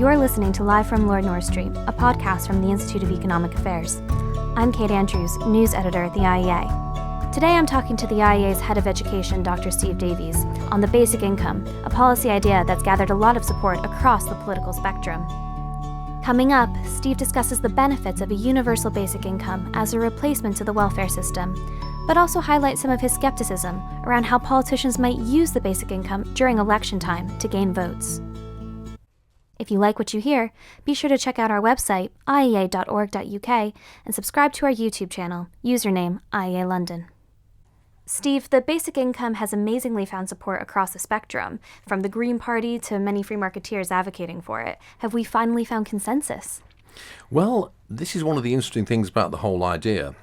You're listening to Live from Lord North Street, a podcast from the Institute of Economic Affairs. I'm Kate Andrews, news editor at the IEA. Today I'm talking to the IEA's head of education, Dr. Steve Davies, on the basic income, a policy idea that's gathered a lot of support across the political spectrum. Coming up, Steve discusses the benefits of a universal basic income as a replacement to the welfare system, but also highlights some of his skepticism around how politicians might use the basic income during election time to gain votes. If you like what you hear, be sure to check out our website, iea.org.uk, and subscribe to our YouTube channel, username IEA London. Steve, the basic income has amazingly found support across the spectrum, from the Green Party to many free marketeers advocating for it. Have we finally found consensus? Well, this is one of the interesting things about the whole idea.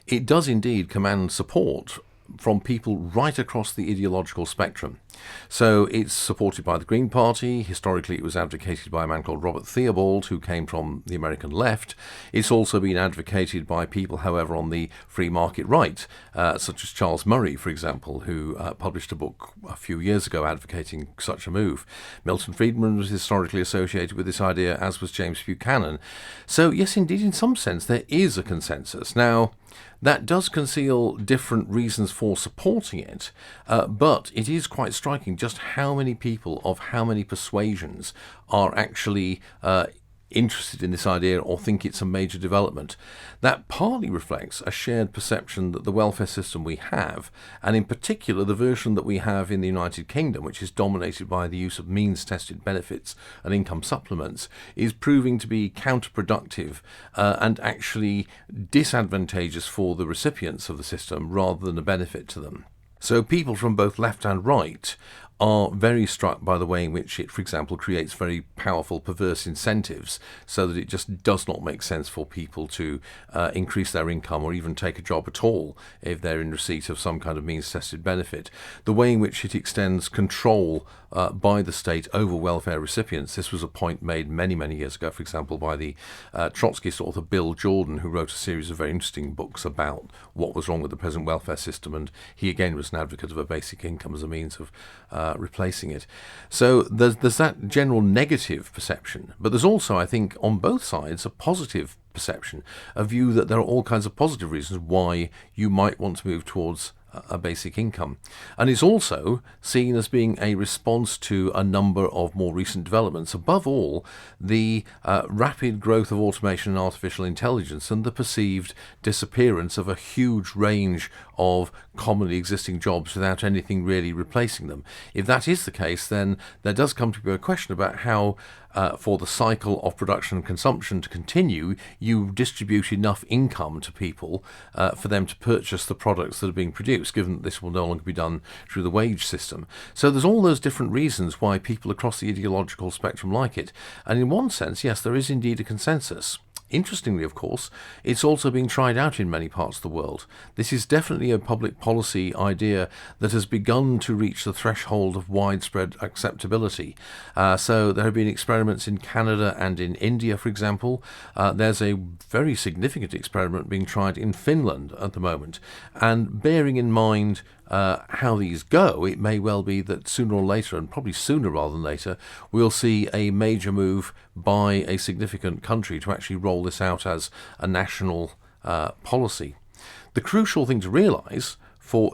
It does indeed command support from people right across the ideological spectrum. So it's supported by the Green Party. Historically, it was advocated by a man called Robert Theobald, who came from the American left. It's also been advocated by people, however, on the free market right, such as Charles Murray, for example, who published a book a few years ago advocating such a move. Milton Friedman was historically associated with this idea, as was James Buchanan. So yes, indeed, in some sense, there is a consensus. Now, that does conceal different reasons for supporting it, but it is quite striking just how many people of how many persuasions are actually interested in this idea or think it's a major development. That partly reflects a shared perception that the welfare system we have, and in particular the version that we have in the United Kingdom, which is dominated by the use of means-tested benefits and income supplements, is proving to be counterproductive and actually disadvantageous for the recipients of the system rather than a benefit to them. So people from both left and right are very struck by the way in which it, for example, creates very powerful perverse incentives so that it just does not make sense for people to increase their income or even take a job at all if they're in receipt of some kind of means-tested benefit. The way in which it extends control by the state over welfare recipients. This was a point made many, many years ago, for example, by the Trotskyist author Bill Jordan, who wrote a series of very interesting books about what was wrong with the present welfare system, and he again was an advocate of a basic income as a means of replacing it. So there's that general negative perception, but there's also, I think, on both sides, a positive perception, a view that there are all kinds of positive reasons why you might want to move towards a basic income. And it's also seen as being a response to a number of more recent developments. Above all, the rapid growth of automation and artificial intelligence and the perceived disappearance of a huge range of commonly existing jobs without anything really replacing them. If that is the case, then there does come to be a question about how for the cycle of production and consumption to continue, you distribute enough income to people for them to purchase the products that are being produced, given that this will no longer be done through the wage system. So there's all those different reasons why people across the ideological spectrum like it. And in one sense, yes, there is indeed a consensus. Interestingly, of course, it's also being tried out in many parts of the world. This is definitely a public policy idea that has begun to reach the threshold of widespread acceptability. So there have been experiments in Canada and in India, for example. There's a very significant experiment being tried in Finland at the moment. And bearing in mind how these go, it may well be that sooner or later, and probably sooner rather than later, we'll see a major move by a significant country to actually roll this out as a national policy. The crucial thing to realise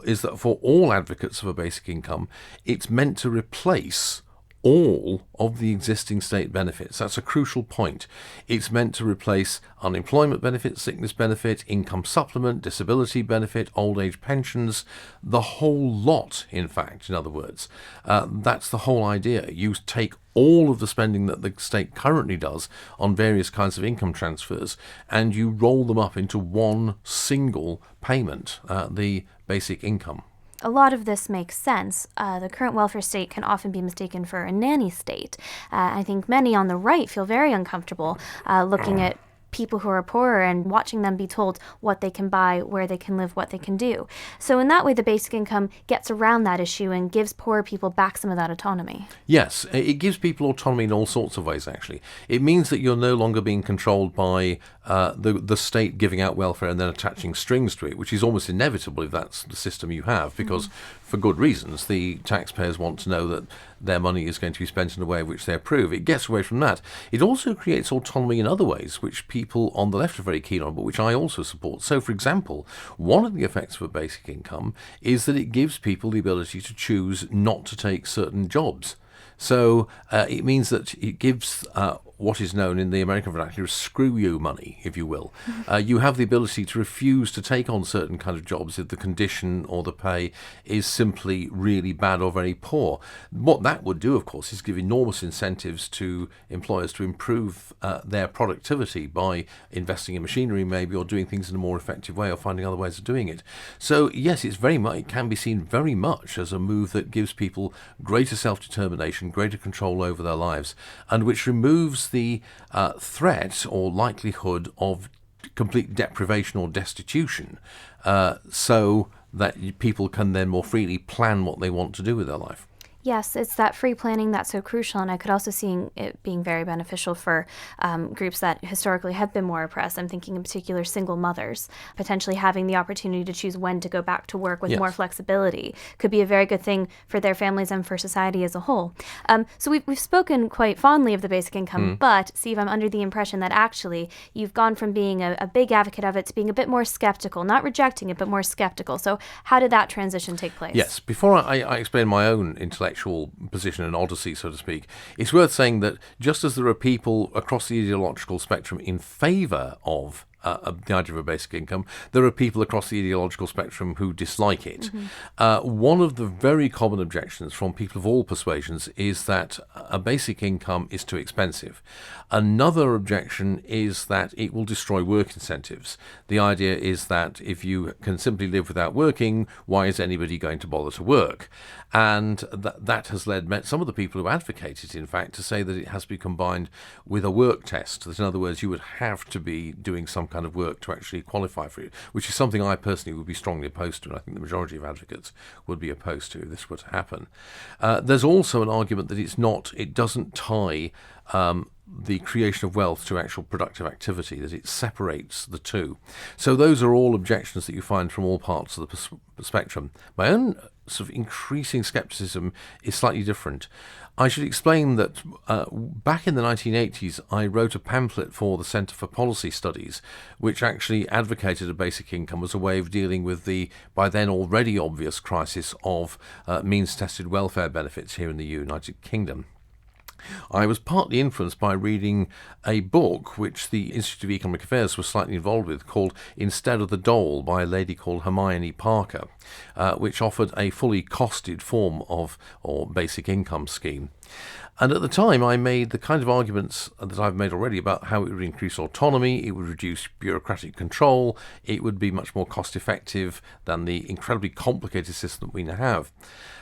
is that for all advocates of a basic income, it's meant to replace all of the existing state benefits. That's a crucial point. It's meant to replace unemployment benefit, sickness benefit, income supplement, disability benefit, old age pensions, the whole lot, in fact, in other words. That's the whole idea. You take all of the spending that the state currently does on various kinds of income transfers and you roll them up into one single payment, the basic income. A lot of this makes sense. The current welfare state can often be mistaken for a nanny state. I think many on the right feel very uncomfortable looking at people who are poorer and watching them be told what they can buy, where they can live, what they can do. So in that way, the basic income gets around that issue and gives poorer people back some of that autonomy. Yes, it gives people autonomy in all sorts of ways, actually. It means that you're no longer being controlled by the state giving out welfare and then attaching strings to it, which is almost inevitable if that's the system you have, because for good reasons, the taxpayers want to know that their money is going to be spent in a way which they approve. It gets away from that. It also creates autonomy in other ways, which people on the left are very keen on, but which I also support. So, for example, one of the effects of a basic income is that it gives people the ability to choose not to take certain jobs. So it means that it gives what is known in the American vernacular as screw you money, if you will. You have the ability to refuse to take on certain kind of jobs if the condition or the pay is simply really bad or very poor. What that would do, of course, is give enormous incentives to employers to improve their productivity by investing in machinery maybe, or doing things in a more effective way, or finding other ways of doing it. So yes, it can be seen very much as a move that gives people greater self-determination, greater control over their lives, and which removes the threat or likelihood of complete deprivation or destitution, so that people can then more freely plan what they want to do with their life. Yes, it's that free planning that's so crucial, and I could also see it being very beneficial for groups that historically have been more oppressed. I'm thinking in particular single mothers. Potentially having the opportunity to choose when to go back to work with more flexibility could be a very good thing for their families and for society as a whole. So we've spoken quite fondly of the basic income, but Steve, I'm under the impression that actually you've gone from being a big advocate of it to being a bit more skeptical, not rejecting it, but more skeptical. So how did that transition take place? Yes, before I explain my own intellectual position and odyssey, so to speak, it's worth saying that just as there are people across the ideological spectrum in favour of the idea of a basic income, there are people across the ideological spectrum who dislike it. One of the very common objections from people of all persuasions is that a basic income is too expensive. Another objection is that it will destroy work incentives. The idea is that if you can simply live without working, why is anybody going to bother to work? And that has led some of the people who advocate it, in fact, to say that it has to be combined with a work test. That, in other words, you would have to be doing some kind of work to actually qualify for it, which is something I personally would be strongly opposed to, and I think the majority of advocates would be opposed to if this were to happen. There's also an argument that it doesn't tie the creation of wealth to actual productive activity, that it separates the two. So those are all objections that you find from all parts of the spectrum. My own sort of increasing skepticism is slightly different. I should explain that back in the 1980s, I wrote a pamphlet for the Centre for Policy Studies, which actually advocated a basic income as a way of dealing with the, by then already obvious, crisis of means-tested welfare benefits here in the United Kingdom. I was partly influenced by reading a book which the Institute of Economic Affairs was slightly involved with, called Instead of the Dole, by a lady called Hermione Parker, which offered a fully costed form of or basic income scheme. And at the time, I made the kind of arguments that I've made already about how it would increase autonomy, it would reduce bureaucratic control, it would be much more cost-effective than the incredibly complicated system that we now have.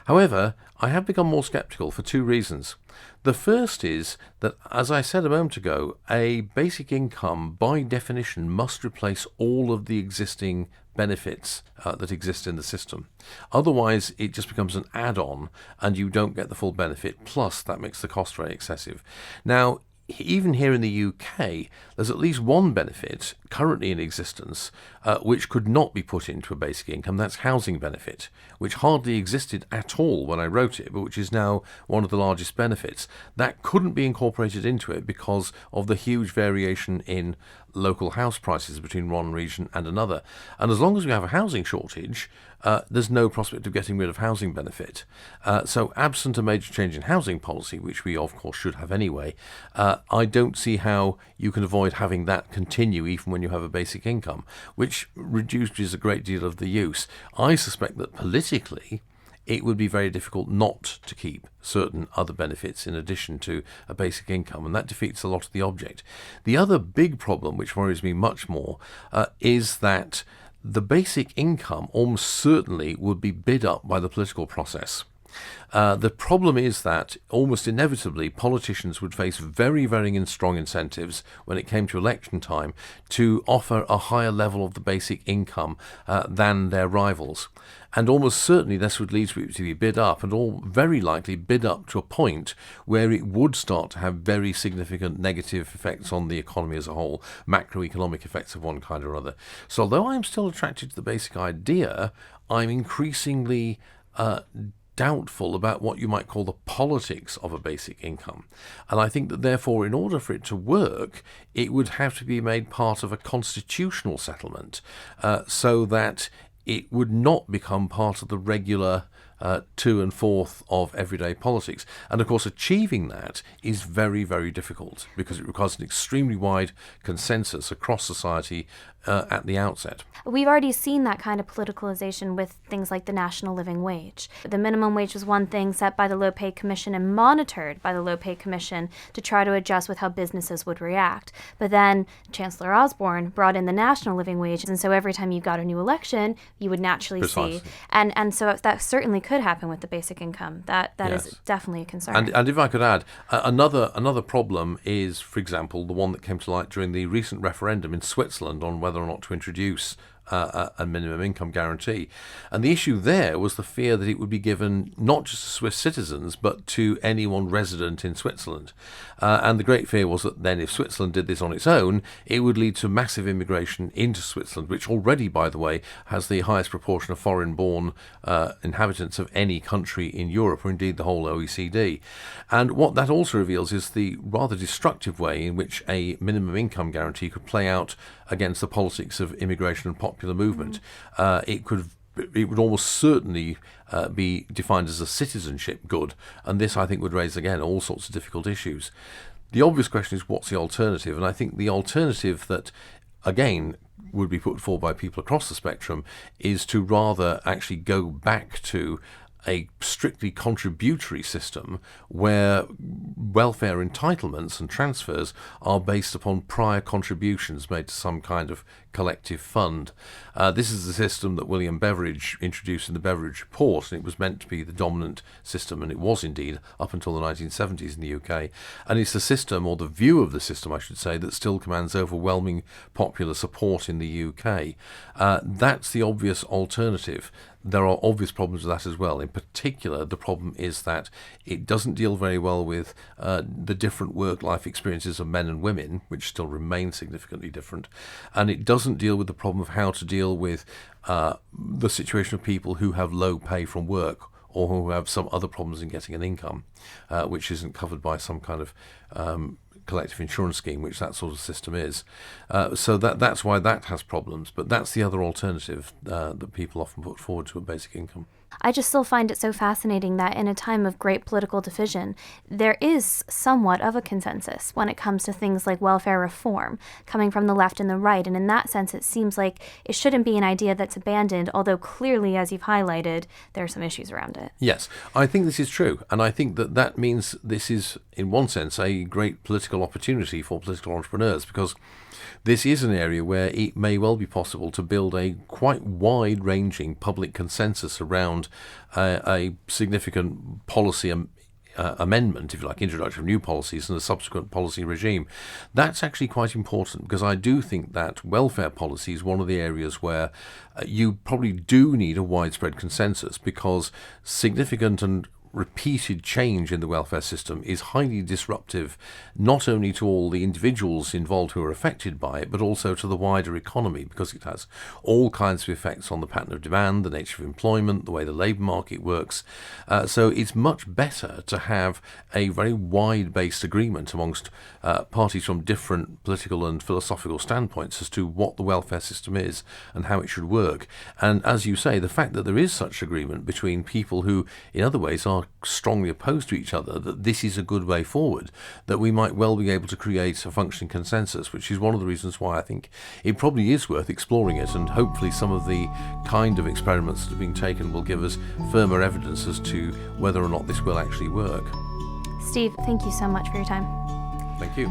However, I have become more sceptical for two reasons. The first is that, as I said a moment ago, a basic income, by definition, must replace all of the existing benefits that exist in the system. Otherwise, it just becomes an add-on and you don't get the full benefit. Plus, that makes the cost very excessive. Now, even here in the UK, there's at least one benefit currently in existence which could not be put into a basic income. That's housing benefit, which hardly existed at all when I wrote it, but which is now one of the largest benefits. That couldn't be incorporated into it because of the huge variation in local house prices between one region and another. And as long as we have a housing shortage, there's no prospect of getting rid of housing benefit. So absent a major change in housing policy, which we of course should have anyway, I don't see how you can avoid having that continue even when you have a basic income, which reduces a great deal of the use. I suspect that politically it would be very difficult not to keep certain other benefits in addition to a basic income, and that defeats a lot of the object. The other big problem, which worries me much more, is that the basic income almost certainly would be bid up by the political process. The problem is that almost inevitably politicians would face very, very strong incentives when it came to election time to offer a higher level of the basic income than their rivals. And almost certainly this would lead to it to be bid up, and all very likely bid up to a point where it would start to have very significant negative effects on the economy as a whole, macroeconomic effects of one kind or other. So although I'm still attracted to the basic idea, I'm increasingly doubtful about what you might call the politics of a basic income. And I think that therefore, in order for it to work, it would have to be made part of a constitutional settlement, so that it would not become part of the regular 2/4 of everyday politics. And of course, achieving that is very, very difficult because it requires an extremely wide consensus across society at the outset. We've already seen that kind of politicalization with things like the national living wage. The minimum wage was one thing set by the Low Pay Commission and monitored by the Low Pay Commission to try to adjust with how businesses would react. But then Chancellor Osborne brought in the national living wage, and so every time you got a new election, you would naturally Precisely. see. And so that certainly could happen with the basic income. That Yes. is definitely a concern. And if I could add, another problem is, for example, the one that came to light during the recent referendum in Switzerland on whether or not to introduce a minimum income guarantee. And the issue there was the fear that it would be given not just to Swiss citizens, but to anyone resident in Switzerland. And the great fear was that then if Switzerland did this on its own, it would lead to massive immigration into Switzerland, which already, by the way, has the highest proportion of foreign-born inhabitants of any country in Europe, or indeed the whole OECD. And what that also reveals is the rather destructive way in which a minimum income guarantee could play out against the politics of immigration and popular movement. It would almost certainly be defined as a citizenship good, and this, I think, would raise, again, all sorts of difficult issues. The obvious question is, what's the alternative? And I think the alternative that, again, would be put forward by people across the spectrum is to rather actually go back to a strictly contributory system where welfare entitlements and transfers are based upon prior contributions made to some kind of collective fund. This is the system that William Beveridge introduced in the Beveridge Report, and it was meant to be the dominant system, and it was indeed up until the 1970s in the UK. And it's the system, or the view of the system, I should say, that still commands overwhelming popular support in the UK. That's the obvious alternative. There are obvious problems with that as well. In particular, the problem is that it doesn't deal very well with the different work-life experiences of men and women, which still remain significantly different. And it doesn't deal with the problem of how to deal with the situation of people who have low pay from work or who have some other problems in getting an income, which isn't covered by some kind of collective insurance scheme, which that sort of system is. So that's why that has problems. But that's the other alternative that people often put forward to a basic income. I just still find it so fascinating that in a time of great political division, there is somewhat of a consensus when it comes to things like welfare reform, coming from the left and the right. And in that sense, it seems like it shouldn't be an idea that's abandoned, although clearly, as you've highlighted, there are some issues around it. Yes, I think this is true. And I think that means this is, in one sense, a great political opportunity for political entrepreneurs, because this is an area where it may well be possible to build a quite wide-ranging public consensus around a significant policy amendment, if you like, introduction of new policies and a subsequent policy regime. That's actually quite important, because I do think that welfare policy is one of the areas where you probably do need a widespread consensus, because significant and repeated change in the welfare system is highly disruptive, not only to all the individuals involved who are affected by it, but also to the wider economy, because it has all kinds of effects on the pattern of demand, the nature of employment, the way the labour market works. So it's much better to have a very wide-based agreement amongst parties from different political and philosophical standpoints as to what the welfare system is and how it should work. And as you say, the fact that there is such agreement between people who, in other ways, are strongly opposed to each other, that this is a good way forward, that we might well be able to create a functioning consensus, which is one of the reasons why I think it probably is worth exploring it, and hopefully some of the kind of experiments that are being taken will give us firmer evidence as to whether or not this will actually work. Steve, thank you so much for your time. Thank you.